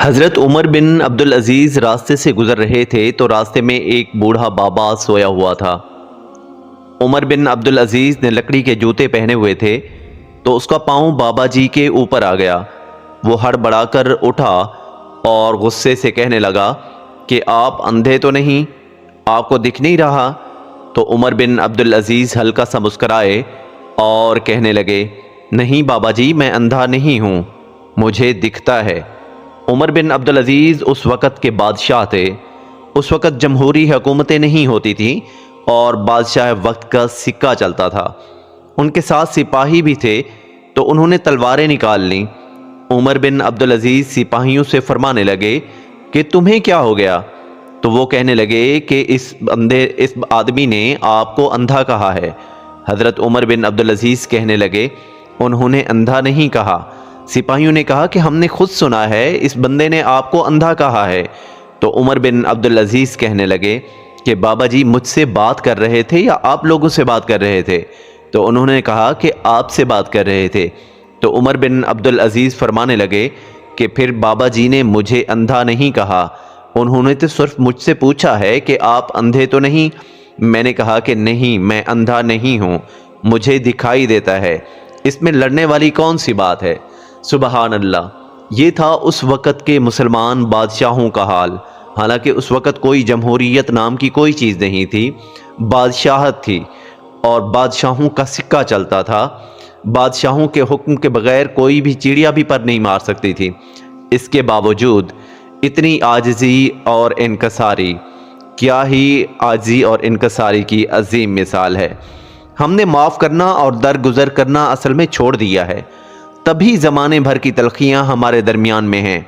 حضرت عمر بن عبدالعزیز راستے سے گزر رہے تھے تو راستے میں ایک بوڑھا بابا سویا ہوا تھا۔ عمر بن عبدالعزیز نے لکڑی کے جوتے پہنے ہوئے تھے تو اس کا پاؤں بابا جی کے اوپر آ گیا۔ وہ ہڑبڑا کر اٹھا اور غصے سے کہنے لگا کہ آپ اندھے تو نہیں؟ آپ کو دکھ نہیں رہا؟ تو عمر بن عبدالعزیز ہلکا سا مسکرائے اور کہنے لگے، نہیں بابا جی، میں اندھا نہیں ہوں، مجھے دکھتا ہے۔ عمر بن عبدالعزیز اس وقت کے بادشاہ تھے۔ اس وقت جمہوری حکومتیں نہیں ہوتی تھیں اور بادشاہ وقت کا سکہ چلتا تھا۔ ان کے ساتھ سپاہی بھی تھے تو انہوں نے تلواریں نکال لیں۔ عمر بن عبدالعزیز سپاہیوں سے فرمانے لگے کہ تمہیں کیا ہو گیا؟ تو وہ کہنے لگے کہ اس آدمی نے آپ کو اندھا کہا ہے۔ حضرت عمر بن عبدالعزیز کہنے لگے، انہوں نے اندھا نہیں کہا۔ سپاہیوں نے کہا کہ ہم نے خود سنا ہے اس بندے نے آپ کو اندھا کہا ہے۔ تو عمر بن عبدالعزیز کہنے لگے کہ بابا جی مجھ سے بات کر رہے تھے یا آپ لوگوں سے بات کر رہے تھے؟ تو انہوں نے کہا کہ آپ سے بات کر رہے تھے۔ تو عمر بن عبدالعزیز فرمانے لگے کہ پھر بابا جی نے مجھے اندھا نہیں کہا، انہوں نے تو صرف مجھ سے پوچھا ہے کہ آپ اندھے تو نہیں؟ میں نے کہا کہ نہیں، میں اندھا نہیں ہوں، مجھے دکھائی دیتا ہے۔ اس میں لڑنے والی کون سی بات ہے؟ سبحان اللہ۔ یہ تھا اس وقت کے مسلمان بادشاہوں کا حال۔ حالانکہ اس وقت کوئی جمہوریت نام کی کوئی چیز نہیں تھی، بادشاہت تھی اور بادشاہوں کا سکہ چلتا تھا۔ بادشاہوں کے حکم کے بغیر کوئی بھی چڑیا بھی پر نہیں مار سکتی تھی۔ اس کے باوجود اتنی عاجزی اور انکساری، کیا ہی عاجزی اور انکساری کی عظیم مثال ہے۔ ہم نے معاف کرنا اور درگزر کرنا اصل میں چھوڑ دیا ہے، تبھی زمانے بھر کی تلخیاں ہمارے درمیان میں ہیں۔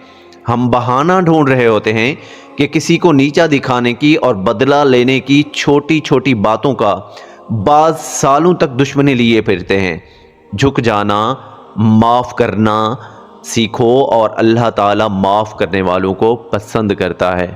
ہم بہانہ ڈھونڈ رہے ہوتے ہیں کہ کسی کو نیچا دکھانے کی اور بدلہ لینے کی چھوٹی چھوٹی باتوں کا بعض سالوں تک دشمنی لیے پھرتے ہیں۔ جھک جانا، معاف کرنا سیکھو اور اللہ تعالیٰ معاف کرنے والوں کو پسند کرتا ہے۔